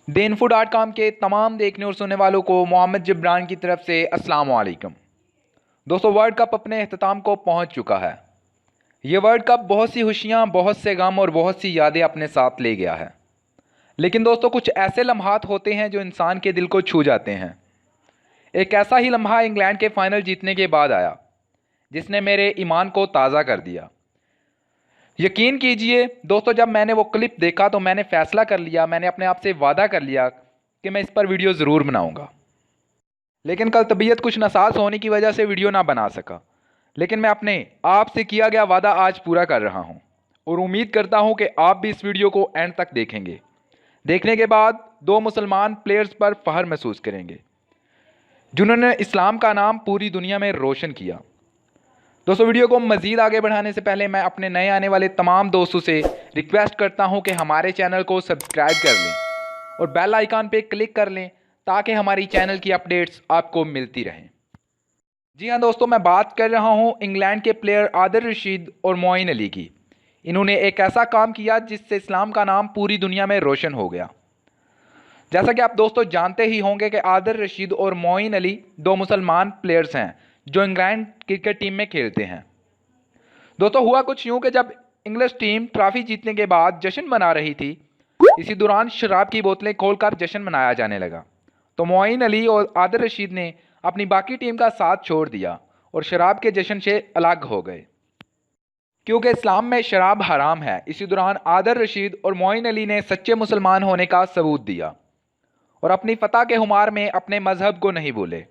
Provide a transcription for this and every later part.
Dinfo.com के तमाम देखने और सुनने वालों को मोहम्मद जबरान की तरफ से अस्सलाम वालेकुम। दोस्तों, वर्ल्ड कप अपने अख्ताम को पहुंच चुका है। ये वर्ल्ड कप बहुत सी खुशियां, बहुत से गम और बहुत सी यादें अपने साथ ले गया है। लेकिन दोस्तों, कुछ ऐसे लम्हात होते हैं जो इंसान के दिल को छू जाते हैं। एक ऐसा ही लम्हा इंग्लैंड के फाइनल जीतने के बाद आया, जिसने मेरे ईमान को ताज़ा कर दिया। यकीन कीजिए दोस्तों, जब मैंने वो क्लिप देखा तो मैंने फ़ैसला कर लिया, मैंने अपने आप से वादा कर लिया कि मैं इस पर वीडियो ज़रूर बनाऊंगा। लेकिन कल तबीयत कुछ नासाज होने की वजह से वीडियो ना बना सका। लेकिन मैं अपने आप से किया गया वादा आज पूरा कर रहा हूं और उम्मीद करता हूं कि आप भी इस वीडियो को एंड तक देखेंगे। देखने के बाद दो मुसलमान प्लेयर्स पर फ़ख्र महसूस करेंगे, जिन्होंने इस्लाम का नाम पूरी दुनिया में रोशन किया। दोस्तों, वीडियो को मज़ीद आगे बढ़ाने से पहले मैं अपने नए आने वाले तमाम दोस्तों से रिक्वेस्ट करता हूं कि हमारे चैनल को सब्सक्राइब कर लें और बेल आइकन पे क्लिक कर लें ताकि हमारी चैनल की अपडेट्स आपको मिलती रहें। जी हाँ दोस्तों, मैं बात कर रहा हूं इंग्लैंड के प्लेयर आदिल रशीद और मोइन अली की। इन्होंने एक ऐसा काम किया जिससे इस्लाम का नाम पूरी दुनिया में रोशन हो गया। जैसा कि आप दोस्तों जानते ही होंगे कि आदिल रशीद और मोइन अली दो मुसलमान प्लेयर्स हैं जो इंग्लैंड क्रिकेट टीम में खेलते हैं। दोस्तों, हुआ कुछ यूं कि जब इंग्लिश टीम ट्रॉफी जीतने के बाद जश्न मना रही थी, इसी दौरान शराब की बोतलें खोलकर जश्न मनाया जाने लगा। तो मोइन अली और आदिल रशीद ने अपनी बाकी टीम का साथ छोड़ दिया और शराब के जश्न से अलग हो गए, क्योंकि इस्लाम में शराब हराम है। इसी दौरान आदिल रशीद और मोइन अली ने सच्चे मुसलमान होने का सबूत दिया और अपनी फतह के खुमार में अपने मजहब को नहीं भूले।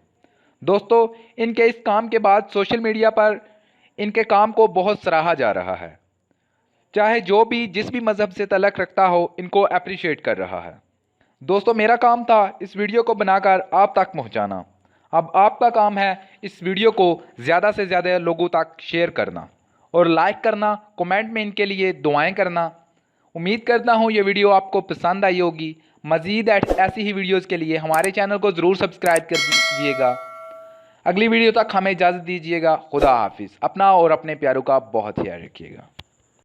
दोस्तों, इनके इस काम के बाद सोशल मीडिया पर इनके काम को बहुत सराहा जा रहा है। चाहे जो भी जिस भी मज़हब से तल्लुक़ रखता हो, इनको अप्रिशिएट कर रहा है। दोस्तों, मेरा काम था इस वीडियो को बनाकर आप तक पहुंचाना। अब आपका काम है इस वीडियो को ज़्यादा से ज़्यादा लोगों तक शेयर करना और लाइक करना, कमेंट में इनके लिए दुआएं करना। उम्मीद करता हूं ये वीडियो आपको पसंद आई होगी। मज़ीद ऐसी ही वीडियोज़ के लिए हमारे चैनल को ज़रूर सब्सक्राइब कर दीजिएगा। अगली वीडियो तक हमें इजाज़त दीजिएगा। खुदा हाफिज़। अपना और अपने प्यारों का बहुत ख्याल रखिएगा।